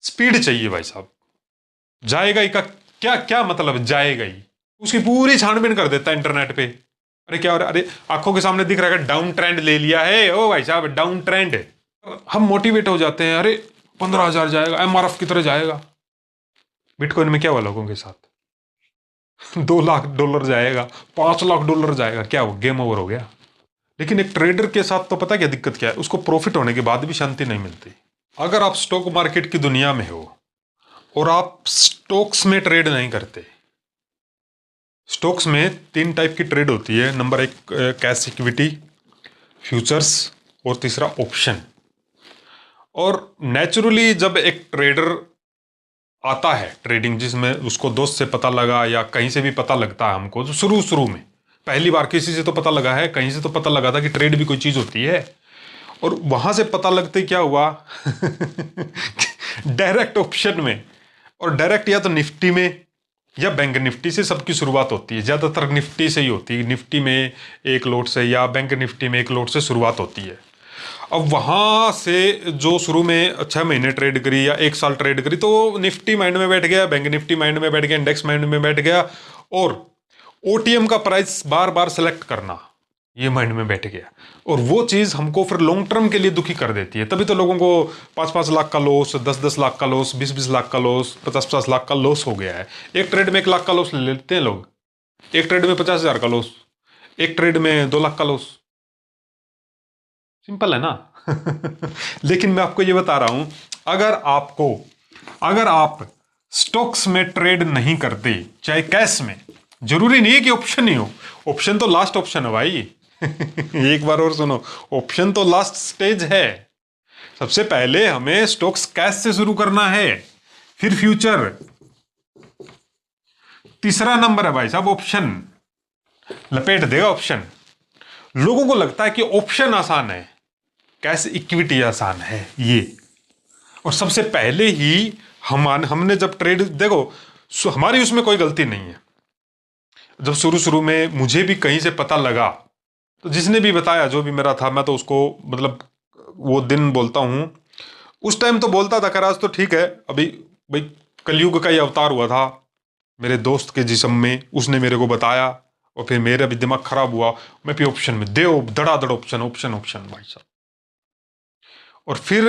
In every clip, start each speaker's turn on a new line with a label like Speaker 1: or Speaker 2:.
Speaker 1: Speed चाहिए भाई साहब। जाएगा ही का क्या क्या मतलब, जाएगा ही, उसकी पूरी छानबीन कर देता है इंटरनेट पे। अरे क्या हो रहा है, अरे आंखों के सामने दिख रहा है डाउन ट्रेंड ले लिया है, ओ भाई साहब डाउन ट्रेंड। हम मोटिवेट हो जाते हैं, अरे 15,000 जाएगा, एमआरएफ की तरह जाएगा। बिटकॉइन में क्या हुआ लोगों के साथ? $2 लाख जाएगा, $5 लाख जाएगा, क्या हो, गेम ओवर हो गया। लेकिन एक ट्रेडर के साथ तो पता क्या दिक्कत क्या है, उसको प्रॉफिट होने के बाद भी शांति नहीं मिलती। अगर आप स्टॉक मार्केट की दुनिया में हो और आप स्टॉक्स में ट्रेड नहीं करते, स्टॉक्स में 3 टाइप की ट्रेड होती है। नंबर 1 कैश इक्विटी, फ्यूचर्स, और तीसरा ऑप्शन। और नेचुरली जब एक ट्रेडर आता है ट्रेडिंग, जिसमें उसको दोस्त से पता लगा या कहीं से भी पता लगता है हमको, जो शुरू शुरू में पहली बार किसी से तो पता लगा है, कहीं से तो पता लगा था कि ट्रेड भी कोई चीज़ होती है। और वहां से पता लगते क्या हुआ डायरेक्ट ऑप्शन में, और डायरेक्ट या तो निफ्टी में या बैंक निफ्टी से सबकी शुरुआत होती है। ज़्यादातर निफ्टी से ही होती है, निफ्टी में एक लोट से या बैंक निफ्टी में एक लोट से शुरुआत होती है। अब वहाँ से जो शुरू में 6 महीने ट्रेड करी या 1 साल ट्रेड करी, तो निफ्टी माइंड में बैठ गया, बैंक निफ्टी माइंड में बैठ गया, इंडेक्स माइंड में बैठ गया, और ओटीएम का प्राइस बार बार सेलेक्ट करना ये माइंड में बैठ गया। और वो चीज़ हमको फिर लॉन्ग टर्म के लिए दुखी कर देती है। तभी तो लोगों को 5-5 लाख का लॉस, 10-10 लाख का लॉस, 20-20 लाख का लॉस, 50-50 लाख का लॉस हो गया है। एक ट्रेड में 1 लाख का लॉस ले लेते हैं लोग, एक ट्रेड में 50,000 का लॉस, एक ट्रेड में 2 लाख का लॉस। सिंपल है ना। लेकिन मैं आपको ये बता रहा हूं, अगर आप स्टॉक्स में ट्रेड नहीं करते, चाहे कैश में, जरूरी नहीं है कि ऑप्शन ही हो, ऑप्शन तो लास्ट ऑप्शन है भाई। एक बार और सुनो, ऑप्शन तो लास्ट स्टेज है। सबसे पहले हमें स्टॉक्स कैश से शुरू करना है, फिर फ्यूचर, तीसरा नंबर है भाई साहब ऑप्शन। लपेट देगा ऑप्शन। लोगों को लगता है कि ऑप्शन आसान है, कैश इक्विटी आसान है ये। और सबसे पहले ही हमने जब ट्रेड देखो, हमारी उसमें कोई गलती नहीं है। जब शुरू शुरू में मुझे भी कहीं से पता लगा, तो जिसने भी बताया, जो भी मेरा था, मैं तो उसको मतलब वो दिन बोलता हूँ। उस टाइम तो बोलता था, आज तो ठीक है, अभी भाई कलयुग का ही अवतार हुआ था मेरे दोस्त के जिस्म में, उसने मेरे को बताया, और फिर मेरा भी दिमाग खराब हुआ। मैं भी ऑप्शन में दे धड़ाधड़ ऑप्शन ऑप्शन ऑप्शन भाई साहब। और फिर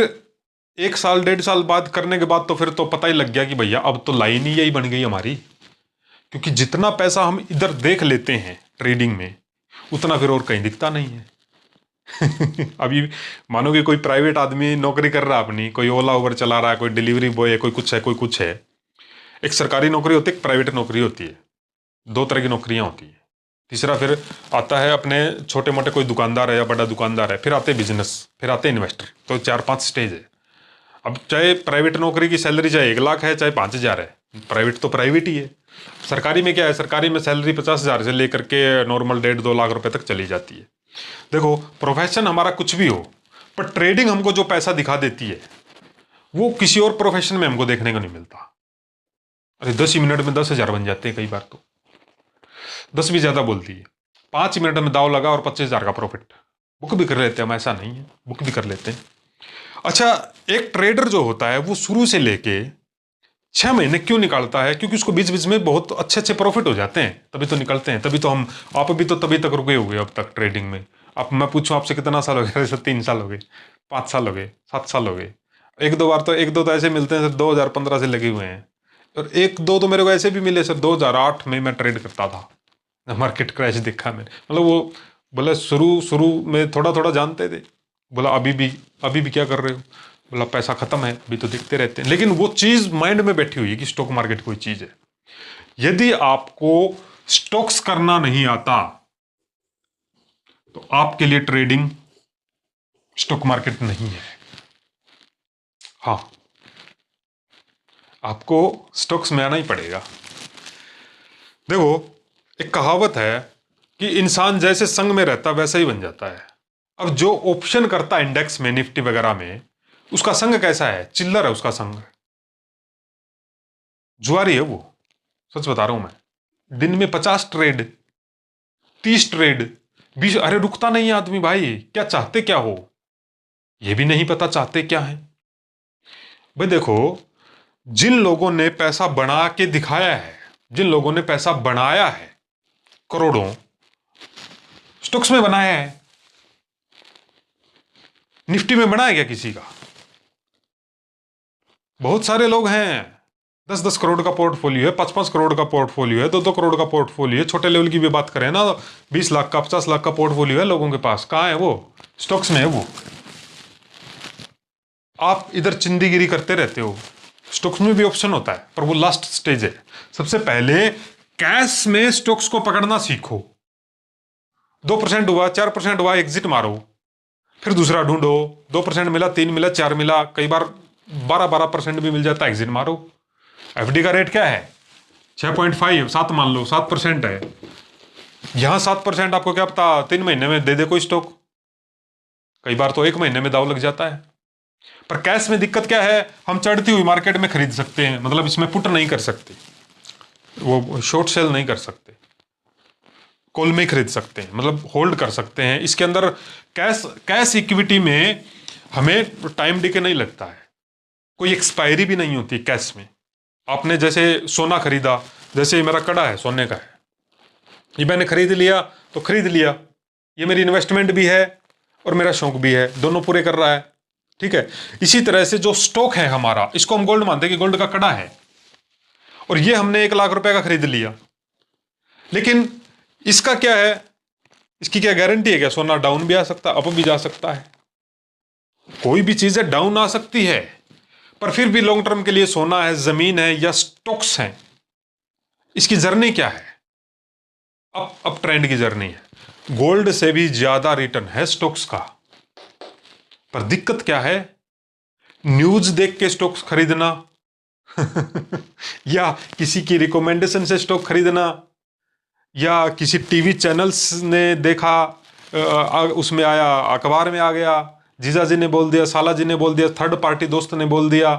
Speaker 1: 1 साल 1.5 साल बाद करने के बाद तो फिर तो पता ही लग गया कि भैया अब तो लाइन ही यही बन गई हमारी। क्योंकि जितना पैसा हम इधर देख लेते हैं ट्रेडिंग में, उतना फिर और कहीं दिखता नहीं है। अभी मानो कि कोई प्राइवेट आदमी नौकरी कर रहा है अपनी, कोई ओला उबर चला रहा है, कोई डिलीवरी बॉय है, कोई कुछ है, कोई कुछ है। एक सरकारी नौकरी होती है, एक प्राइवेट नौकरी होती है। 2 तरह की नौकरियां होती है। तीसरा फिर आता है अपने छोटे मोटे कोई दुकानदार है या बड़ा दुकानदार है, फिर आते बिजनेस, फिर आते इन्वेस्टर। तो 4-5 स्टेज है। अब चाहे प्राइवेट नौकरी की सैलरी चाहे 1 लाख है, चाहे 5,000 है, प्राइवेट तो प्राइवेट ही है। सरकारी में क्या है, सरकारी में सैलरी 50,000 से लेकर के नॉर्मल 1.5-2 लाख रुपए तक चली जाती है। देखो, प्रोफेशन हमारा कुछ भी हो, पर ट्रेडिंग हमको जो पैसा दिखा देती है, वो किसी और प्रोफेशन में हमको देखने को नहीं मिलता। अरे 10 ही मिनट में 10,000 बन जाते हैं कई बार तो, 10 भी ज्यादा बोलती है। 5 मिनट में दाव लगा और 25,000 का प्रॉफिट। बुक भी कर लेते हैं हम, ऐसा नहीं है, बुक भी कर लेते हैं। अच्छा, एक ट्रेडर जो होता है वो शुरू से लेके 6 महीने क्यों निकालता है? क्योंकि उसको बीच बीच में बहुत अच्छे अच्छे प्रॉफिट हो जाते हैं, तभी तो निकलते हैं। तभी तो आप भी तो तभी तक रुके हुए अब तक ट्रेडिंग में। आप, मैं पूछूं आपसे कितना साल हो गया? जैसे 3 साल हो गए, 5 साल हो गए, 7 साल हो गए। एक दो तो ऐसे मिलते हैं सर, 2015 से लगे हुए हैं। और एक दो तो मेरे को ऐसे भी मिले सर, 2008 में मैं ट्रेड करता था, मार्केट क्रैश देखा मैंने। मतलब वो बोला शुरू शुरू में थोड़ा थोड़ा जानते थे, बोला अभी भी क्या कर रहे हो? बोला पैसा खत्म है, अभी तो दिखते रहते हैं। लेकिन वो चीज माइंड में बैठी हुई है कि स्टॉक मार्केट कोई चीज है। यदि आपको स्टॉक्स करना नहीं आता, तो आपके लिए ट्रेडिंग स्टॉक मार्केट नहीं है। हाँ, आपको स्टॉक्स में आना ही पड़ेगा। देखो, एक कहावत है कि इंसान जैसे संग में रहता वैसा ही बन जाता है। अब जो ऑप्शन करता है इंडेक्स में, निफ्टी वगैरह में, उसका संग कैसा है? चिल्लर है उसका संग, जुआरी है वो। सच बता रहा हूं मैं। दिन में 50 ट्रेड, 30 ट्रेड, 20, अरे रुकता नहीं है आदमी भाई। क्या चाहते क्या हो, ये भी नहीं पता चाहते क्या है। भाई देखो, जिन लोगों ने पैसा बना के दिखाया है, जिन लोगों ने पैसा बनाया है, करोड़ों स्टॉक्स में बनाया है, निफ्टी में बनाया गया किसी का? बहुत सारे लोग हैं, 10-10 करोड़ का पोर्टफोलियो है, 5-5 करोड़ का पोर्टफोलियो है, 2-2 करोड़ का पोर्टफोलियो है। छोटे लेवल की भी बात करें ना, 20 लाख का, 50 लाख का पोर्टफोलियो है लोगों के पास। कहाँ है वो? स्टॉक्स में है वो। आप इधर चिंदीगिरी करते रहते हो। स्टॉक्स में भी ऑप्शन होता है, पर वो लास्ट स्टेज है। सबसे पहले कैश में स्टॉक्स को पकड़ना सीखो। 2% हुआ, 4% हुआ, एग्जिट मारो, फिर दूसरा ढूंढो। 2% मिला, 3 मिला, 4 मिला, कई बार 12% भी मिल जाता है, एग्जिट मारो। एफडी का रेट क्या है? 6.5, 7 मान लो, 7% है। यहां 7% आपको क्या पता 3 महीने में दे दे कोई स्टॉक। कई बार तो 1 महीने में दाव लग जाता है। पर कैश में दिक्कत क्या है? हम चढ़ती हुई मार्केट में खरीद सकते हैं, मतलब इसमें पुट नहीं कर सकते, वो शॉर्ट सेल नहीं कर सकते, कॉल में खरीद सकते हैं, मतलब होल्ड कर सकते हैं। इसके अंदर कैश इक्विटी में हमें टाइम डिके नहीं लगता है, कोई एक्सपायरी भी नहीं होती कैश में। आपने जैसे सोना खरीदा, जैसे मेरा कड़ा है सोने का है, ये मैंने खरीद लिया तो खरीद लिया, ये मेरी इन्वेस्टमेंट भी है और मेरा शौक भी है, दोनों पूरे कर रहा है, ठीक है। इसी तरह से जो स्टॉक है हमारा, इसको हम गोल्ड मानते हैं कि गोल्ड का कड़ा है, और ये हमने 1 लाख रुपए का खरीद लिया। लेकिन इसका क्या है, इसकी क्या गारंटी है? क्या सोना डाउन भी आ सकता है, अप भी जा सकता है? कोई भी चीज है डाउन आ सकती है, पर फिर भी लॉन्ग टर्म के लिए सोना है, जमीन है या स्टॉक्स हैं, इसकी जर्नी क्या है? अप ट्रेंड की जर्नी है। गोल्ड से भी ज्यादा रिटर्न है स्टॉक्स का। पर दिक्कत क्या है? न्यूज देख के स्टॉक्स खरीदना या किसी की रिकमेंडेशन से स्टॉक खरीदना, या किसी टीवी चैनल्स ने देखा, उसमें आया, अखबार में आ गया, जीजा जी ने बोल दिया, साला जी ने बोल दिया, थर्ड पार्टी दोस्त ने बोल दिया।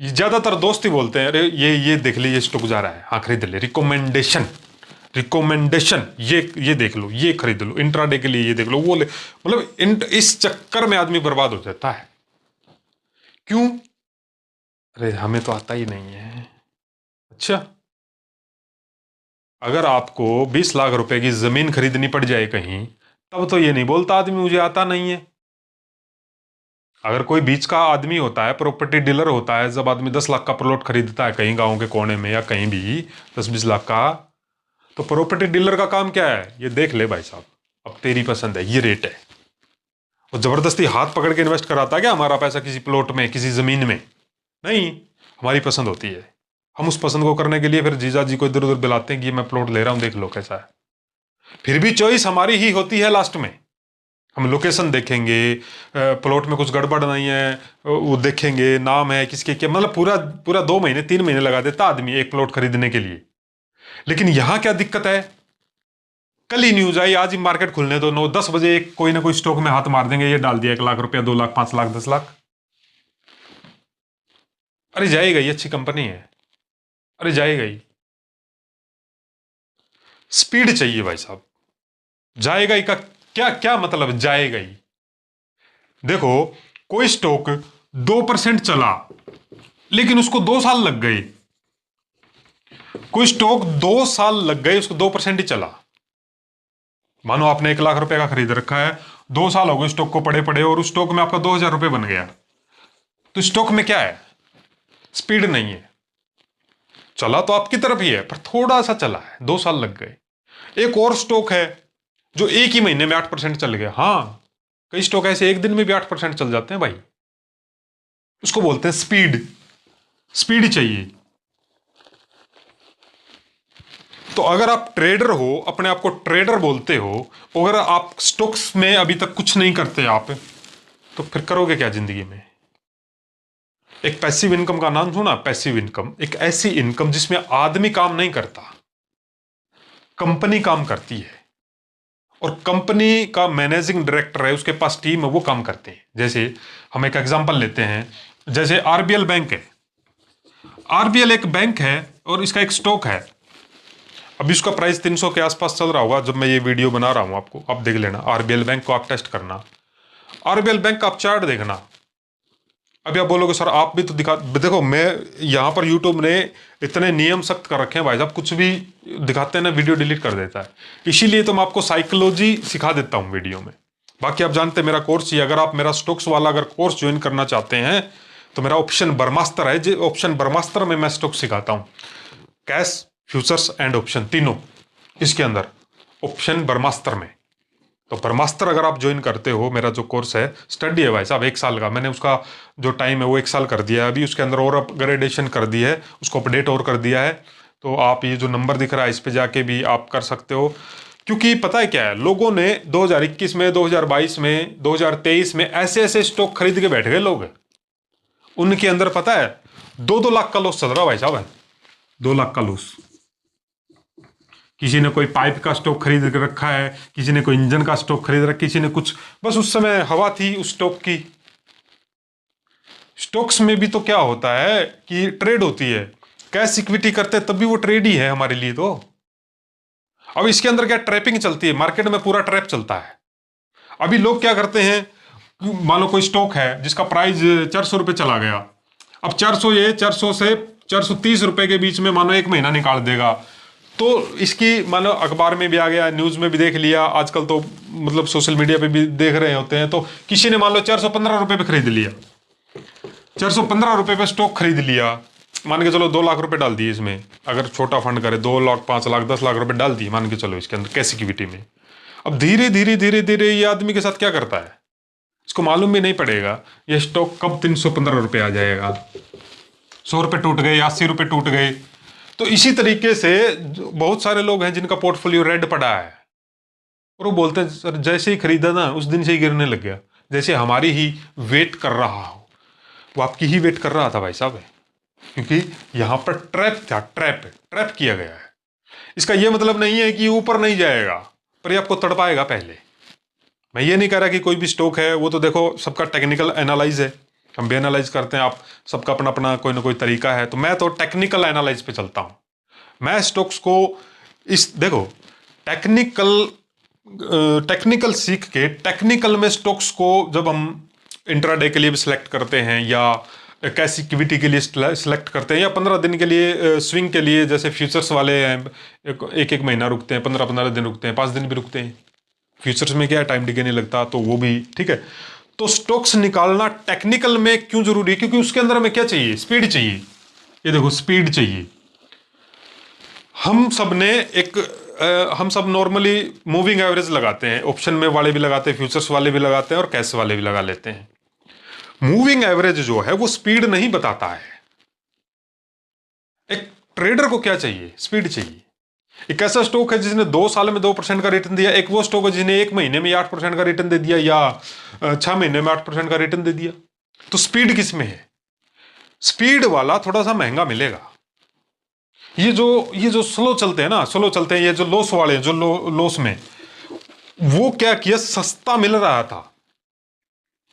Speaker 1: ज्यादातर दोस्त ही बोलते हैं, अरे ये देख ले, ये स्टॉक जा रहा है, हाँ खरीद ले। रिकमेंडेशन, ये देख लो, ये खरीद लो, इंट्राडे के लिए ये देख लो, वो ले, मतलब इस चक्कर में आदमी बर्बाद हो जाता है। क्यों? अरे हमें तो आता ही नहीं है। अच्छा, अगर आपको 20 लाख रुपए की जमीन खरीदनी पड़ जाए कहीं, तब तो ये नहीं बोलता आदमी मुझे आता नहीं है। अगर कोई बीच का आदमी होता है, प्रॉपर्टी डीलर होता है, जब आदमी 10 लाख का प्लॉट खरीदता है कहीं गांव के कोने में या कहीं भी 10-20 लाख का, तो प्रॉपर्टी डीलर का काम क्या है? ये देख ले भाई साहब, अब तेरी पसंद है, ये रेट है। और जबरदस्ती हाथ पकड़ के इन्वेस्ट कराता है क्या हमारा पैसा किसी प्लॉट में, किसी जमीन में? नहीं, हमारी पसंद होती है। हम उस पसंद को करने के लिए फिर जीजा जी को इधर उधर बुलाते हैं कि मैं प्लॉट ले रहा हूं, देख लो कैसा है। फिर भी चॉइस हमारी ही होती है लास्ट में। हम लोकेशन देखेंगे, प्लॉट में कुछ गड़बड़ नहीं है वो देखेंगे, नाम है किसके क्या, मतलब पूरा पूरा 2 महीने 3 महीने लगा देता आदमी एक प्लॉट खरीदने के लिए। लेकिन यहां क्या दिक्कत है? कल ही न्यूज आई, आज ही मार्केट खुलने दो, 9-10 बजे एक कोई ना कोई स्टॉक में हाथ मार देंगे, ये डाल दिया 1 लाख रुपया, 2 लाख, 5 लाख, 10 लाख। अरे जाएगा, ये अच्छी कंपनी है, अरे जाएगा ही। स्पीड चाहिए भाई साहब। जाएगा ही का क्या क्या मतलब? जाएगा ही। देखो, कोई स्टॉक 2% चला लेकिन उसको 2 साल लग गए, कोई स्टॉक 2 साल लग गए उसको 2% ही चला। मानो आपने 1 लाख रुपए का खरीद रखा है, 2 साल हो गए स्टॉक को पड़े पड़े, और उस स्टॉक में आपका 2,000 रुपए बन गया। तो स्टॉक में क्या है? स्पीड नहीं है। चला तो आपकी तरफ ही है, पर थोड़ा सा चला है, 2 साल लग गए। एक और स्टॉक है जो एक ही महीने में 8% चल गया। हाँ, कई स्टॉक ऐसे एक दिन में भी 8% चल जाते हैं भाई। उसको बोलते हैं स्पीड। स्पीड चाहिए। तो अगर आप ट्रेडर हो, अपने आप को ट्रेडर बोलते हो, अगर आप स्टॉक्स में अभी तक कुछ नहीं करते आप, तो फिर करोगे क्या जिंदगी में? एक पैसिव इनकम का नाम सुना? पैसिव इनकम एक ऐसी इनकम जिसमें आदमी काम नहीं करता, कंपनी काम करती है, और कंपनी का मैनेजिंग डायरेक्टर है, उसके पास टीम है, वो काम करते हैं। जैसे हम एक एग्जांपल लेते हैं, जैसे आरबीएल बैंक है। आरबीएल एक बैंक है और इसका एक स्टॉक है। अभी इसका प्राइस 300 के आसपास चल रहा होगा जब मैं ये वीडियो बना रहा हूं, आपको आप देख लेना। आरबीएल बैंक को आप टेस्ट करना, आरबीएल बैंक का आप चार्ट देखना, अभी आप बोलोगे सर आप भी तो दिखा, देखो मैं यहाँ पर यूट्यूब ने इतने नियम सख्त कर रखे हैं भाई साहब, कुछ भी दिखाते हैं ना वीडियो डिलीट कर देता है। इसीलिए तो मैं आपको साइकोलॉजी सिखा देता हूँ वीडियो में। बाकी आप जानते हैं मेरा कोर्स ही, अगर आप मेरा स्टॉक्स वाला अगर कोर्स ज्वाइन करना चाहते हैं तो मेरा ऑप्शन ब्रह्मास्त्र है। जो ऑप्शन ब्रह्मास्त्र में मैं स्टॉक सिखाता हूँ, कैश, फ्यूचर्स एंड ऑप्शन तीनों इसके अंदर ऑप्शन ब्रह्मास्त्र में। तो ब्रह्मास्त्र अगर आप ज्वाइन करते हो, मेरा जो कोर्स है स्टडी है भाई साहब 1 साल का, मैंने उसका जो टाइम है वो 1 साल कर दिया है। अभी उसके अंदर और अपग्रेडेशन कर दी है, उसको अपडेट और कर दिया है। तो आप ये जो नंबर दिख रहा है इस पे जाके भी आप कर सकते हो। क्योंकि पता है क्या है, लोगों ने 2021 में, 2022 में, 2023 में ऐसे ऐसे स्टॉक खरीद के बैठ गए लोग। उनके अंदर पता है 2-2 लाख का लॉस चल रहा भाई साहब है, 2 लाख का लॉस। किसी ने कोई पाइप का स्टॉक खरीद के रखा है, किसी ने कोई इंजन का स्टॉक खरीद रखा, किसी ने कुछ, बस उस समय हवा थी उस स्टॉक की। स्टॉक्स में भी तो क्या होता है कि ट्रेड होती है, कैश इक्विटी करते हैं तब भी वो ट्रेड ही है हमारे लिए। तो अब इसके अंदर क्या ट्रैपिंग चलती है, मार्केट में पूरा ट्रैप चलता है। अभी लोग क्या करते हैं, मान लो कोई स्टॉक है जिसका प्राइस 400 रुपये चला गया, अब 400 से 430 रुपये के बीच में मानो 1 महीना निकाल देगा। तो इसकी मानो अखबार में भी आ गया, न्यूज़ में भी देख लिया, आजकल तो मतलब सोशल मीडिया पे भी देख रहे होते हैं। तो किसी ने मान लो 415 रुपये पे खरीद लिया, 415 रुपये पे स्टॉक खरीद लिया, मान के चलो 2 लाख रुपए डाल दिए इसमें, अगर छोटा फंड करे 2 लाख, 5 लाख, 10 लाख रुपए डाल दिए मान के चलो इसके अंदर कैश इक्विटी में। अब धीरे धीरे धीरे धीरे ये आदमी के साथ क्या करता है, इसको मालूम भी नहीं पड़ेगा ये स्टॉक कब 315 रुपये आ जाएगा, 100 रुपये टूट गए, 80 रुपये टूट गए। तो इसी तरीके से बहुत सारे लोग हैं जिनका पोर्टफोलियो रेड पड़ा है, और वो बोलते हैं सर जैसे ही खरीदा ना उस दिन से ही गिरने लग गया, जैसे हमारी ही वेट कर रहा हो। वो आपकी ही वेट कर रहा था भाई साहब, क्योंकि यहाँ पर ट्रैप था, ट्रैप किया गया है। इसका ये मतलब नहीं है कि ऊपर नहीं जाएगा, पर ये आपको तड़पाएगा पहले। मैं ये नहीं कह रहा कि कोई भी स्टॉक है, वो तो देखो सबका टेक्निकल एनालाइज है, हम भी एनालाइज करते हैं, आप सबका अपना अपना कोई ना कोई तरीका है। तो मैं तो टेक्निकल एनालाइज पे चलता हूँ। मैं स्टॉक्स को इस देखो टेक्निकल सीख के, टेक्निकल में स्टॉक्स को जब हम इंट्राडे के लिए भी सिलेक्ट करते हैं, या कैश इक्विटी के लिए सिलेक्ट करते हैं, या 15 दिन के लिए स्विंग के लिए, जैसे फ्यूचर्स वाले हैं, एक महीना रुकते हैं, 15 दिन रुकते हैं, 5 दिन भी रुकते हैं। फ्यूचर्स में क्या है, टाइम डिके नहीं लगता, तो वो भी ठीक है। तो स्टॉक्स निकालना टेक्निकल में क्यों जरूरी है, क्योंकि उसके अंदर हमें क्या चाहिए, स्पीड चाहिए। ये देखो स्पीड चाहिए। हम सब नॉर्मली मूविंग एवरेज लगाते हैं, ऑप्शन में वाले भी लगाते हैं, फ्यूचर्स वाले भी लगाते हैं, और कैश वाले भी लगा लेते हैं। मूविंग एवरेज जो है वो स्पीड नहीं बताता है। एक ट्रेडर को क्या चाहिए, स्पीड चाहिए। एक ऐसा स्टॉक है जिसने 2 साल में 2% का रिटर्न दिया, एक वो स्टॉक है जिसने 1 महीने में 8% का रिटर्न दे दिया, या 6 महीने में 8% का रिटर्न दे दिया। तो स्पीड किस में है, स्पीड वाला थोड़ा सा महंगा मिलेगा। ये जो स्लो चलते हैं ना, स्लो चलते हैं, ये जो लॉस वाले हैं, जो लॉस में, वो क्या किया, सस्ता मिल रहा था,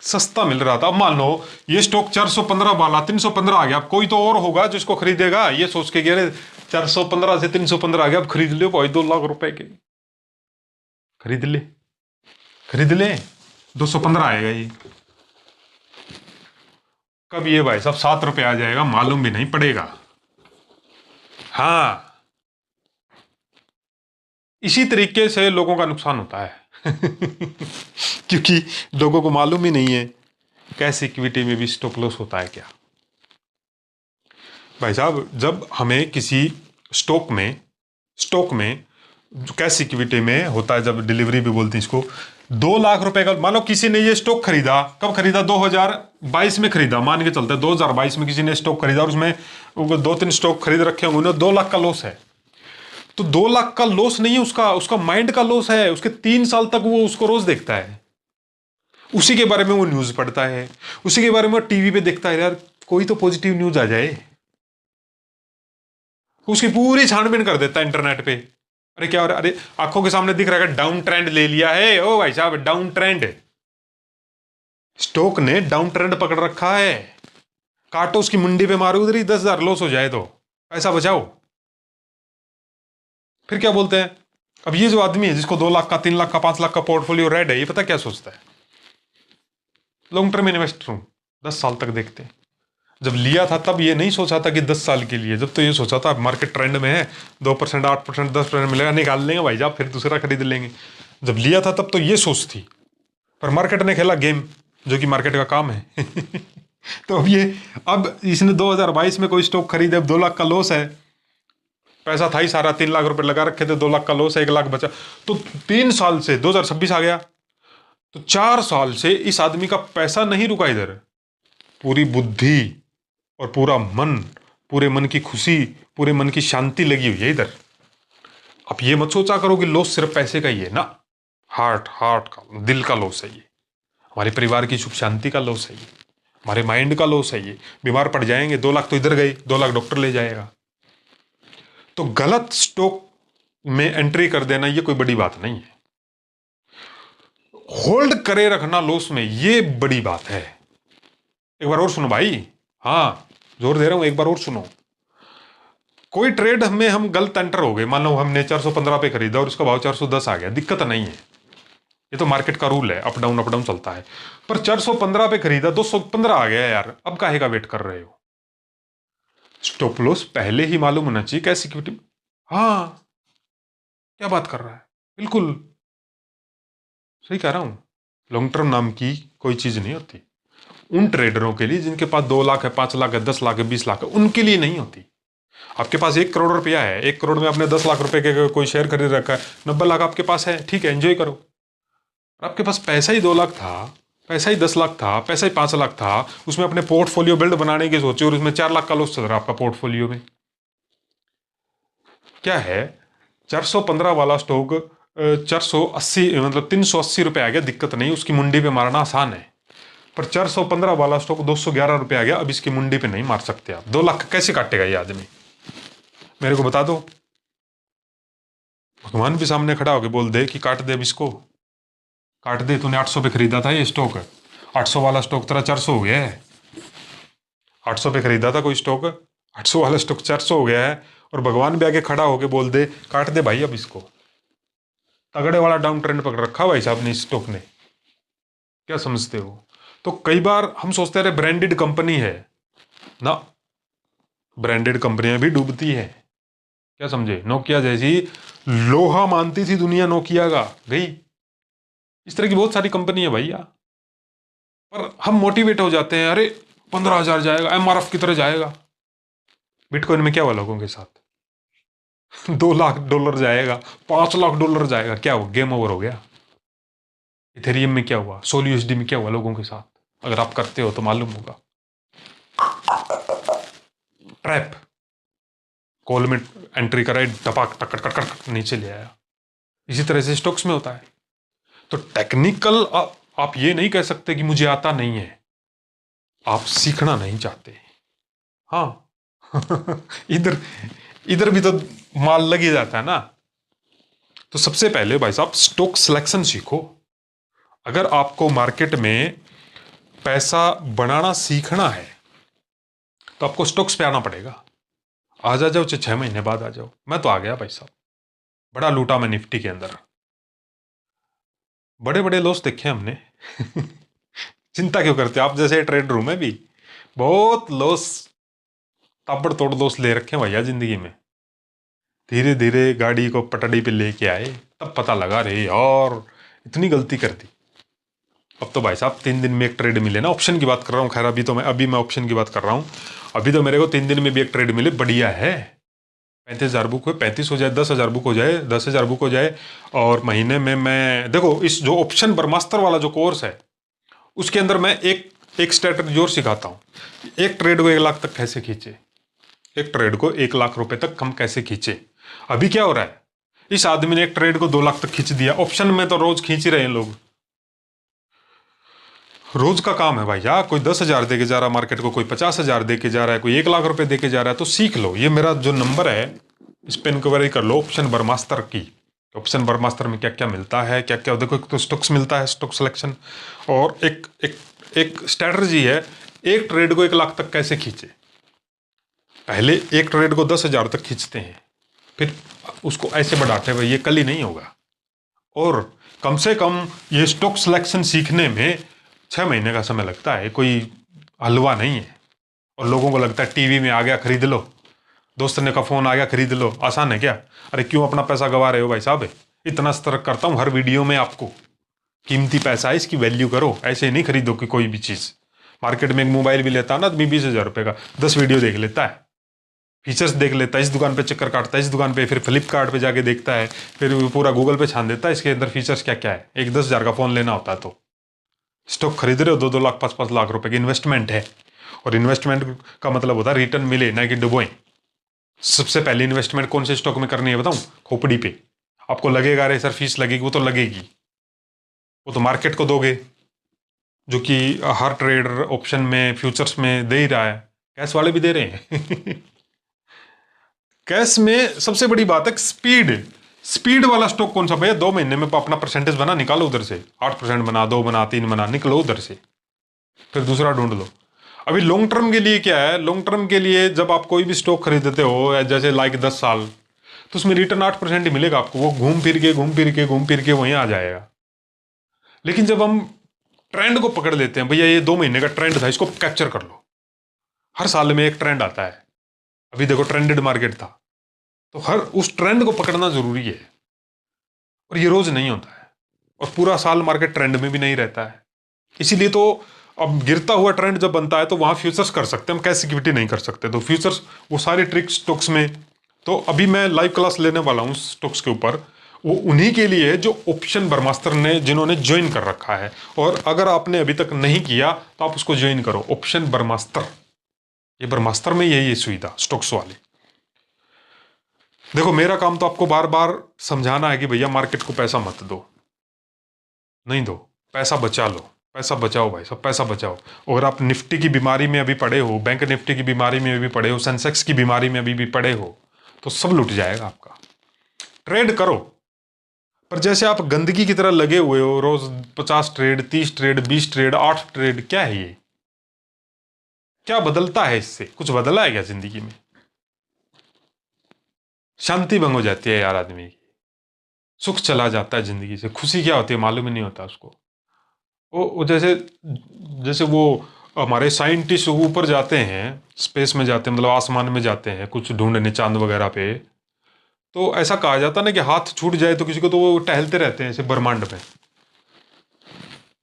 Speaker 1: सस्ता मिल रहा था। अब मान लो ये स्टॉक 415 वाला 315 आ गया, अब कोई तो और होगा जो इसको खरीदेगा, ये सोच के कि अरे 415 से 315 आ गया, अब खरीद लो भाई 2 लाख रुपए के, खरीद ले 215 आएगा ये। कब ये भाई साहब 7 रुपये आ जाएगा मालूम भी नहीं पड़ेगा। हाँ, इसी तरीके से लोगों का नुकसान होता है क्योंकि लोगों को मालूम ही नहीं है कैश इक्विटी में भी स्टॉप लॉस होता है क्या। भाई साहब जब हमें किसी स्टॉक में जो कैश इक्विटी में होता है, जब डिलीवरी भी बोलते हैं इसको, 2 लाख रुपए का, मानो किसी ने ये स्टॉक खरीदा, कब खरीदा, 2022 में खरीदा, मान के चलते हैं 2022 में किसी ने स्टॉक खरीदा, और उसमें 2-3 स्टॉक खरीद रखे होंगे, उन्हें 2 लाख का लॉस है। तो 2 लाख का लॉस नहीं है उसका माइंड का लॉस है। उसके 3 साल तक वो उसको रोज देखता है, उसी के बारे में वो न्यूज पढ़ता है, उसी के बारे में टीवी पे देखता है, यार कोई तो पॉजिटिव न्यूज आ जाए, उसकी पूरी छानबीन कर देता है इंटरनेट पे। अरे क्या हो रहा है, अरे आंखों के सामने दिख रहा है डाउन ट्रेंड ले लिया है, ओ भाई साहब डाउन ट्रेंड, स्टॉक ने डाउन ट्रेंड पकड़ रखा है, काटो उसकी मुंडी पे मारो, उधर ही 10,000 लॉस हो जाए तो पैसा बचाओ। फिर क्या बोलते हैं, अब ये जो आदमी है जिसको 2 लाख का, 3 लाख का, 5 लाख का पोर्टफोलियो रेड है, ये पता क्या सोचता है, लॉन्ग टर्म इन्वेस्टर हूं, 10 साल तक देखते। जब लिया था तब ये नहीं सोचा था कि 10 साल के लिए, जब तो ये सोचा था मार्केट ट्रेंड में है, 2%, 8%, 10% मिलेगा, निकाल लेंगे भाई साहब, फिर दूसरा खरीद लेंगे। जब लिया था तब तो ये सोच थी, पर मार्केट ने खेला गेम, जो कि मार्केट का काम है। तो अब इसने 2022 में कोई स्टॉक खरीदे, अब 2 लाख का लॉस है, पैसा था ही सारा, 3 लाख रुपए लगा रखे थे, 2 लाख का लॉस है, 1 लाख बचा। तो 3 साल से 2026 आ गया, तो 4 साल से इस आदमी का पैसा नहीं रुका इधर, पूरी बुद्धि और पूरा मन, पूरे मन की खुशी, पूरे मन की शांति लगी हुई है इधर। अब ये मत सोचा करो कि लॉस सिर्फ पैसे का ही है ना, हार्ट का, दिल का लॉस है ये, हमारे परिवार की सुख शांति का लॉस है ये, हमारे माइंड का लॉस है ये। बीमार पड़ जाएंगे, 2 लाख तो इधर गए, 2 लाख डॉक्टर ले जाएगा। तो गलत स्टॉक में एंट्री कर देना ये कोई बड़ी बात नहीं है, होल्ड करे रखना लॉस में ये बड़ी बात है। एक बार और सुनो भाई, हाँ जोर दे रहा हूं, एक बार और सुनो। कोई ट्रेड में हम गलत एंटर हो गए, मान लो हमने 415 पे खरीदा और उसका भाव 410 आ गया, दिक्कत नहीं है, ये तो मार्केट का रूल है, अप डाउन चलता है। पर 415 पे खरीदा, 215 आ गया यार, अब काहे का वेट कर रहे हो? स्टॉप लॉस पहले ही मालूम होना चाहिए कैसी इक्विटी। हाँ, क्या बात कर रहा है, बिल्कुल सही कह रहा हूं। लॉन्ग टर्म नाम की कोई चीज नहीं होती उन ट्रेडरों के लिए जिनके पास 2 लाख है, 5 लाख है, 10 लाख है, 20 लाख है, उनके लिए नहीं होती। आपके पास 1 करोड़ रुपया है, 1 करोड़ में आपने 10 लाख रुपए के कोई शेयर खरीद रखा है, 90 लाख आपके पास है, ठीक है, एंजॉय करो। आपके पास पैसा ही 2 लाख था, पैसा ही 10 लाख था, पैसा ही 5 लाख था, उसमें अपने पोर्टफोलियो बिल्ड बनाने की सोचे और उसमें 4 लाख का लॉस चल रहा है आपका पोर्टफोलियो में। क्या है, 415 वाला स्टॉक 480 मतलब 380 रुपये आ गया, दिक्कत नहीं, उसकी मुंडी पे मारना आसान है। पर 415 वाला स्टॉक 211 रुपये आ गया, अब इसकी मुंडी पे नहीं मार सकते आप। 2 लाख कैसे काटेगा ये आदमी, मेरे को बता दो। भगवान भी सामने खड़ा होकर बोल दे कि काट दे, अब इसको काट दे, तूने 800 पे खरीदा था ये स्टॉक, 800 वाला स्टॉक तेरा 400 हो गया है। 800 पे खरीदा था कोई स्टॉक, 800 वाला स्टॉक 400 हो गया है, और भगवान भी आगे खड़ा होके बोल दे काट दे भाई अब इसको। तगड़े वाला डाउन ट्रेंड पकड़ रखा भाई साहब ने इस स्टॉक ने, क्या समझते हो? तो कई बार हम सोचते रहे ब्रांडेड कंपनी है ना, ब्रांडेड कंपनियां भी डूबती है, क्या समझे? नोकिया जैसी लोहा मानती थी दुनिया नोकिया का, गई। इस तरह की बहुत सारी कंपनी है भैया, पर हम मोटिवेट हो जाते हैं, अरे 15,000 जाएगा, MRF की तरह जाएगा। बिटकॉइन में क्या हुआ लोगों के साथ? $2 लाख जाएगा, $5 लाख जाएगा, क्या हुआ? गेम ओवर हो गया। इथेरियम में क्या हुआ, सोल USD में क्या हुआ लोगों के साथ? अगर आप करते हो तो मालूम होगा। ट्रैप, कॉल में एंट्री कराई, टपाक टक टक टक नीचे ले आया। इसी तरह से स्टॉक्स में होता है। तो टेक्निकल आप ये नहीं कह सकते कि मुझे आता नहीं है, आप सीखना नहीं चाहते। हाँ। इधर इधर भी तो माल लग ही जाता है ना। तो सबसे पहले भाई साहब स्टॉक सिलेक्शन सीखो। अगर आपको मार्केट में पैसा बनाना सीखना है तो आपको स्टॉक्स पे आना पड़ेगा। आ जाओ, 6 महीने बाद आ जाओ। मैं तो आ गया भाई साहब, बड़ा लूटा मैं निफ्टी के अंदर, बड़े बड़े लॉस देखे हमने। चिंता क्यों करते आप जैसे ट्रेड रूम में भी बहुत लॉस, ताबड़तोड़ लॉस ले रखे हैं भैया जिंदगी में। धीरे धीरे गाड़ी को पटड़ी पे लेके आए, तब पता लगा रे यार इतनी गलती कर दी। अब तो भाई साहब 3 दिन में एक ट्रेड मिले ना, ऑप्शन की बात कर रहा हूँ, खैर अभी मैं ऑप्शन की बात कर रहा हूँ। अभी तो मेरे को 3 दिन में भी एक ट्रेड मिले, बढ़िया है। 35,000 बुक हो, 35 हो जाए, 10,000 बुक हो जाए, 10,000 बुक हो जाए, और महीने में मैं देखो इस जो ऑप्शन ब्रह्मास्त्र वाला जो कोर्स है उसके अंदर मैं एक स्ट्रेटजी और सिखाता हूँ। एक ट्रेड को 1 लाख तक कैसे खींचे, एक ट्रेड को 1 लाख रुपए तक हम कैसे खींचे। अभी क्या हो रहा है, इस आदमी ने एक ट्रेड को 2 लाख तक खींच दिया। ऑप्शन में तो रोज खींच ही रहे हैं लोग, रोज का काम है भाई। कोई 10,000 दे के जा रहा है मार्केट को, कोई 50,000 दे के जा रहा है, कोई 1 लाख रुपए दे के जा रहा है। तो सीख लो, ये मेरा जो नंबर है इस पर इंक्वायरी कर लो ऑप्शन ब्रह्मास्त्र की। ऑप्शन ब्रह्मास्त्र में क्या क्या मिलता है, क्या क्या देखो। एक तो स्टॉक्स मिलता है, स्टॉक सिलेक्शन, और एक स्ट्रैटेजी है, एक ट्रेड को 1 लाख तक कैसे खींचे। पहले एक ट्रेड को 10,000 तक खींचते हैं, फिर उसको ऐसे बढ़ाते हुए, ये कल ही नहीं होगा। और कम से कम ये स्टॉक सिलेक्शन सीखने में 6 महीने का समय लगता है। कोई हलवा नहीं है। और लोगों को लगता है टीवी में आ गया खरीद लो, दोस्त ने का फोन आ गया खरीद लो, आसान है क्या? अरे क्यों अपना पैसा गवा रहे हो भाई साहब? इतना सतर्क करता हूं हर वीडियो में आपको, कीमती पैसा है, इसकी वैल्यू करो, ऐसे ही नहीं खरीदो कि कोई भी चीज़। मार्केट में एक मोबाइल भी लेता है ना आदमी 20,000 रुपये का, 10 वीडियो देख लेता है, फीचर्स देख लेता है, इस दुकान पे चक्कर काटता है, इस दुकान पे, फिर फ्लिपकार्ट पे जाके देखता है, फिर पूरा गूगल पे छान देता है इसके अंदर फीचर्स क्या क्या है। एक 10,000 का फ़ोन लेना होता है तो स्टॉक खरीद रहे हो, 2-2 लाख 5-5 लाख रुपए की इन्वेस्टमेंट है। और इन्वेस्टमेंट का मतलब होता है रिटर्न मिले, ना कि डुबोएं। सबसे पहले इन्वेस्टमेंट कौन से स्टॉक में करनी है बताऊं? खोपड़ी पे। आपको लगेगा अरे सर फीस लगेगी, वो तो लगेगी, वो तो मार्केट को दोगे, जो कि हर ट्रेडर ऑप्शन में फ्यूचर्स में दे ही रहा है, कैश वाले भी दे रहे हैं। कैश में सबसे बड़ी बात है स्पीड। स्पीड वाला स्टॉक कौन सा भैया? 2 महीने में अपना परसेंटेज बना, निकालो उधर से, 8% बना, 2 बना, 3 बना, निकलो उधर से, फिर दूसरा ढूंढ लो। अभी लॉन्ग टर्म के लिए क्या है? लॉन्ग टर्म के लिए जब आप कोई भी स्टॉक खरीदते हो, जैसे लाइक 10 साल, तो उसमें रिटर्न 8% ही मिलेगा आपको। वो घूम फिर के वहीं आ जाएगा। लेकिन जब हम ट्रेंड को पकड़ लेते हैं, भैया ये 2 महीने का ट्रेंड था, इसको कैप्चर कर लो। हर साल में एक ट्रेंड आता है। अभी देखो ट्रेंडेड मार्केट था, तो हर उस ट्रेंड को पकड़ना जरूरी है, और ये रोज नहीं होता है, और पूरा साल मार्केट ट्रेंड में भी नहीं रहता है। इसीलिए तो अब गिरता हुआ ट्रेंड जब बनता है तो वहां फ्यूचर्स कर सकते हैं हम, कैश इक्विटी नहीं कर सकते। तो फ्यूचर्स वो सारे ट्रिक्स स्टॉक्स में, तो अभी मैं लाइव क्लास लेने वाला हूँ स्टॉक्स के ऊपर, वो उन्हीं के लिए जो ऑप्शन ब्रह्मास्त्र ने जिन्होंने ज्वाइन कर रखा है। और अगर आपने अभी तक नहीं किया तो आप उसको ज्वाइन करो, ऑप्शन ब्रह्मास्त्र। ये ब्रह्मास्त्र में यही है सुविधा स्टॉक्स वाली। देखो मेरा काम तो आपको बार बार समझाना है कि भैया मार्केट को पैसा मत दो, नहीं दो, पैसा बचा लो, पैसा बचाओ भाई सब, पैसा बचाओ। अगर आप निफ्टी की बीमारी में अभी पड़े हो, बैंक निफ्टी की बीमारी में अभी पड़े हो, सेंसेक्स की बीमारी में अभी भी पड़े हो, तो सब लुट जाएगा आपका। ट्रेड करो, पर जैसे आप गंदगी की तरह लगे हुए हो, रोज 50 ट्रेड, 30 ट्रेड, 20 ट्रेड, 8 ट्रेड, क्या है ये? क्या बदलता है इससे? कुछ बदला है क्या जिंदगी में? शांति भंग हो जाती है यार आदमी की, सुख चला जाता है जिंदगी से, खुशी क्या होती है मालूम ही नहीं होता उसको। वो जैसे जैसे वो हमारे साइंटिस्ट ऊपर जाते हैं, स्पेस में जाते हैं, मतलब आसमान में जाते हैं कुछ ढूंढने चांद वगैरह पे, तो ऐसा कहा जाता है ना कि हाथ छूट जाए तो किसी को, तो वो टहलते रहते हैं ऐसे ब्रह्मांड में,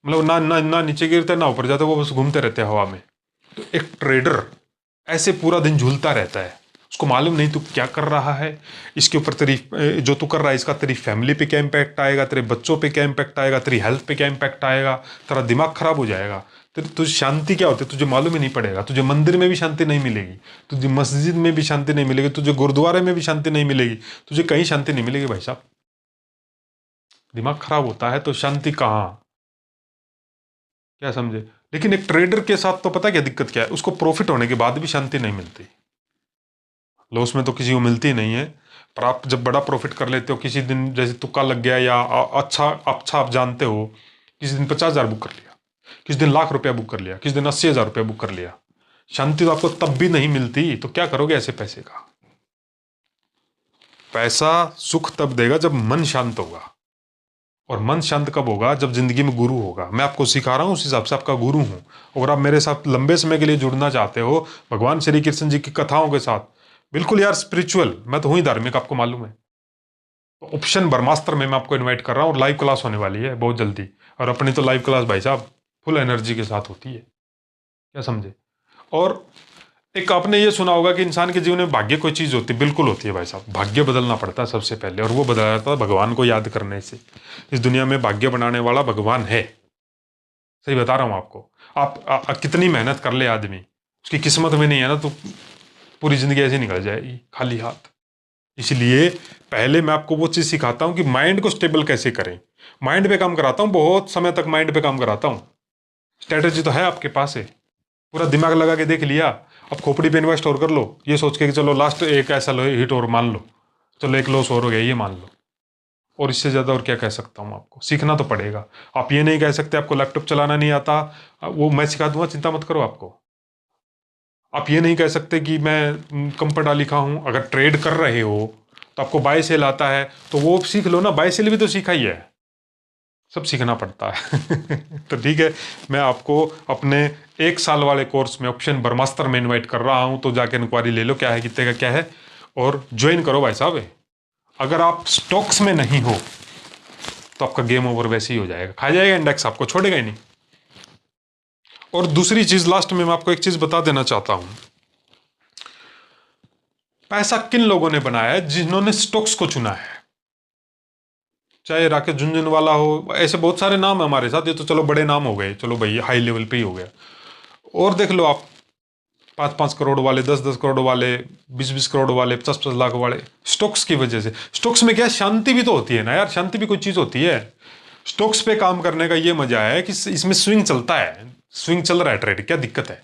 Speaker 1: मतलब ना ना ना नीचे गिरते ना ऊपर जाते, वो बस घूमते रहते हैं हवा में। तो एक ट्रेडर ऐसे पूरा दिन झूलता रहता है, उसको मालूम नहीं तू क्या कर रहा है, इसके ऊपर तेरी जो तू कर रहा है इसका तेरी फैमिली पे क्या इम्पैक्ट आएगा, तेरे बच्चों पे क्या इम्पैक्ट आएगा, तेरी हेल्थ पे क्या इम्पैक्ट आएगा, तेरा दिमाग खराब हो जाएगा। तुझे शांति क्या होती है तुझे मालूम ही नहीं पड़ेगा। तुझे मंदिर में भी शांति नहीं मिलेगी, तुझे मस्जिद में भी शांति नहीं मिलेगी, तुझे गुरुद्वारे में भी शांति नहीं मिलेगी, तुझे कहीं शांति नहीं मिलेगी भाई साहब। दिमाग खराब होता है तो शांति कहाँ, क्या समझे? लेकिन एक ट्रेडर के साथ तो पता क्या दिक्कत क्या है, उसको प्रॉफिट होने के बाद भी शांति नहीं मिलती। लॉस में तो किसी को मिलती नहीं है, पर आप जब बड़ा प्रॉफिट कर लेते हो, किसी दिन जैसे तुक्का लग गया या अच्छा अच्छा आप जानते हो, किसी दिन 50,000 बुक कर लिया, किसी दिन ₹1,00,000 बुक कर लिया, किसी दिन 80,000 बुक कर लिया, शांति तो आपको तब भी नहीं मिलती, तो क्या करोगे ऐसे पैसे का? पैसा सुख तब देगा जब मन शांत होगा, और मन शांत कब होगा? जब जिंदगी में गुरु होगा। मैं आपको सिखा रहा हूँ उस हिसाब से आपका गुरु हूँ। अगर आप मेरे साथ लंबे समय के लिए जुड़ना चाहते हो भगवान श्री कृष्ण जी की कथाओं के साथ, बिल्कुल यार स्पिरिचुअल, मैं तो हूँ ही धार्मिक आपको मालूम है, तो ऑप्शन ब्रह्मास्त्र में मैं आपको इनवाइट कर रहा हूँ, और लाइव क्लास होने वाली है बहुत जल्दी। और अपनी तो लाइव क्लास भाई साहब फुल एनर्जी के साथ होती है, क्या समझे? और एक आपने ये सुना होगा कि इंसान के जीवन में भाग्य कोई चीज़ होती है, बिल्कुल होती है भाई साहब। भाग्य बदलना पड़ता है सबसे पहले, और वो बदला जाता है भगवान को याद करने से। इस दुनिया में भाग्य बनाने वाला भगवान है, सही बता रहा हूँ आपको। आप कितनी मेहनत कर ले आदमी, उसकी किस्मत में नहीं है ना, तो पूरी जिंदगी ऐसे निकल जाएगी खाली हाथ। इसलिए पहले मैं आपको वो चीज़ सिखाता हूँ कि माइंड को स्टेबल कैसे करें। माइंड पे काम कराता हूँ, बहुत समय तक माइंड पे काम कराता हूँ। स्ट्रेटेजी तो है आपके पास है, पूरा दिमाग लगा के देख लिया। अब खोपड़ी पे इन्वेस्ट और कर लो, ये सोच के कि चलो लास्ट एक ऐसा लो हिट और मान लो, चलो एक लॉस और हो गया ये मान लो। और इससे ज़्यादा और क्या कह सकता हूँ? आपको सीखना तो पड़ेगा। आप ये नहीं कह सकते आपको लैपटॉप चलाना नहीं आता, वो मैं सिखा दूंगा, चिंता मत करो आपको। आप ये नहीं कह सकते कि मैं कम पढ़ा लिखा हूँ। अगर ट्रेड कर रहे हो तो आपको बाय सेल आता है तो वो सीख लो ना, बाय सेल भी तो सीखा ही है, सब सीखना पड़ता है। तो ठीक है, मैं आपको अपने 1 साल वाले कोर्स में ऑप्शन ब्रह्मास्त्र में इनवाइट कर रहा हूं, तो जाके इंक्वायरी ले लो क्या है, कितने का क्या है, और ज्वाइन करो भाई साहब। अगर आप स्टॉक्स में नहीं हो तो आपका गेम ओवर वैसे ही हो जाएगा, खा जाएगा इंडेक्स, आपको छोड़ेगा ही नहीं। और दूसरी चीज लास्ट में मैं आपको एक चीज बता देना चाहता हूं, पैसा किन लोगों ने बनाया है, जिन्होंने स्टॉक्स को चुना है। चाहे राकेश झुनझुनवाला हो, ऐसे बहुत सारे नाम है हमारे साथ, ये तो चलो बड़े नाम हो गए, चलो भाई हाई लेवल पे ही हो गया। और देख लो आप, 5-5 करोड़ वाले, 10-10 करोड़ वाले, 20-20 करोड़ वाले, 50-50 लाख वाले, स्टॉक्स की वजह से। स्टॉक्स में क्या शांति भी तो होती है ना यार, शांति भी कोई चीज होती है। स्टॉक्स पे काम करने का ये मजा है कि इसमें स्विंग चलता है, स्विंग चल रहा है ट्रेड, क्या दिक्कत है।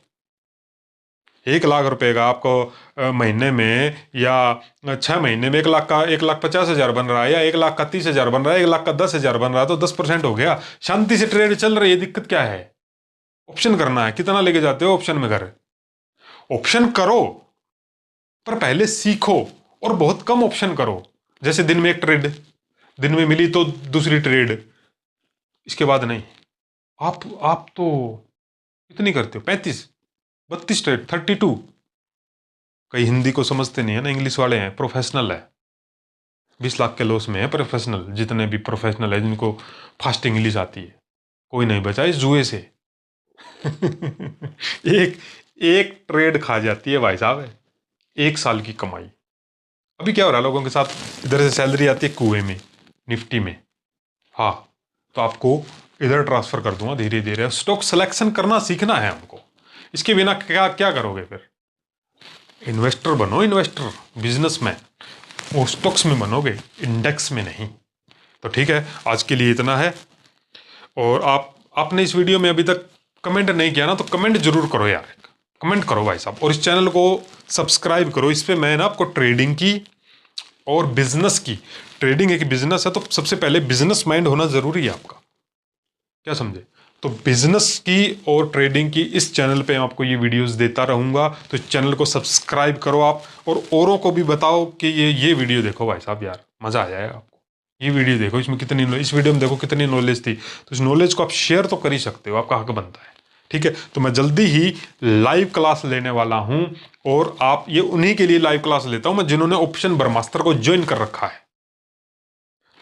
Speaker 1: 1 लाख रुपए का आपको महीने में या 6 महीने में 1,50,000 बन रहा है, या 1,30,000 बन रहा है, 1,10,000 बन रहा है, तो 10% हो गया। शांति से ट्रेड चल रही है, दिक्कत क्या है। ऑप्शन करना है, कितना लेके जाते हो ऑप्शन में घर। ऑप्शन करो पर पहले सीखो, और बहुत कम ऑप्शन करो। जैसे दिन में एक ट्रेड, दिन में मिली तो दूसरी ट्रेड, इसके बाद नहीं। आप तो कितनी करते हो, 35-32 ट्रेड, 32। कई हिंदी को समझते नहीं है ना, इंग्लिश वाले हैं, प्रोफेशनल है, 20 लाख के लॉस में है प्रोफेशनल। जितने भी प्रोफेशनल है जिनको फास्ट इंग्लिश आती है, कोई नहीं बचा इस जुए से। एक एक ट्रेड खा जाती है भाई साहब, 1 साल की कमाई। अभी क्या हो रहा है लोगों के साथ, इधर से सैलरी आती है कुएं में, निफ्टी में। हाँ, तो आपको इधर ट्रांसफर कर दूंगा धीरे धीरे। स्टॉक सिलेक्शन करना सीखना है हमको, इसके बिना क्या क्या करोगे फिर। इन्वेस्टर बनो, इन्वेस्टर, बिजनेसमैन, वो स्टॉक्स में बनोगे, इंडेक्स में नहीं। तो ठीक है, आज के लिए इतना है। और आपने इस वीडियो में अभी तक कमेंट नहीं किया ना, तो कमेंट जरूर करो यार, कमेंट करो भाई साहब। और इस चैनल को सब्सक्राइब करो, इस पे मैं ना आपको ट्रेडिंग की और बिजनेस की, ट्रेडिंग एक बिजनेस है तो सबसे पहले बिजनेस माइंड होना जरूरी है आपका, क्या समझे। तो बिजनेस की और ट्रेडिंग की इस चैनल पे मैं आपको ये वीडियोस देता रहूंगा, तो इस चैनल को सब्सक्राइब करो आप, और औरों को भी बताओ कि ये वीडियो देखो भाई साहब, यार मजा आ जाएगा आपको। ये वीडियो देखो, इसमें इस वीडियो में देखो कितनी नॉलेज थी, तो इस नॉलेज को आप शेयर तो कर ही सकते हो, आपका हक बनता है। ठीक है, तो मैं जल्दी ही लाइव क्लास लेने वाला हूं, और आप ये उन्हीं के लिए लाइव क्लास लेता हूं मैं जिन्होंने ऑप्शन ब्रह्मास्त्र को ज्वाइन कर रखा है।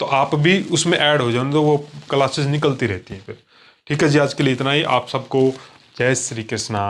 Speaker 1: तो आप भी उसमें ऐड हो जाओ, तो वो क्लासेस निकलती रहती हैं फिर। ठीक है जी, आज के लिए इतना ही। आप सबको जय श्री कृष्णा।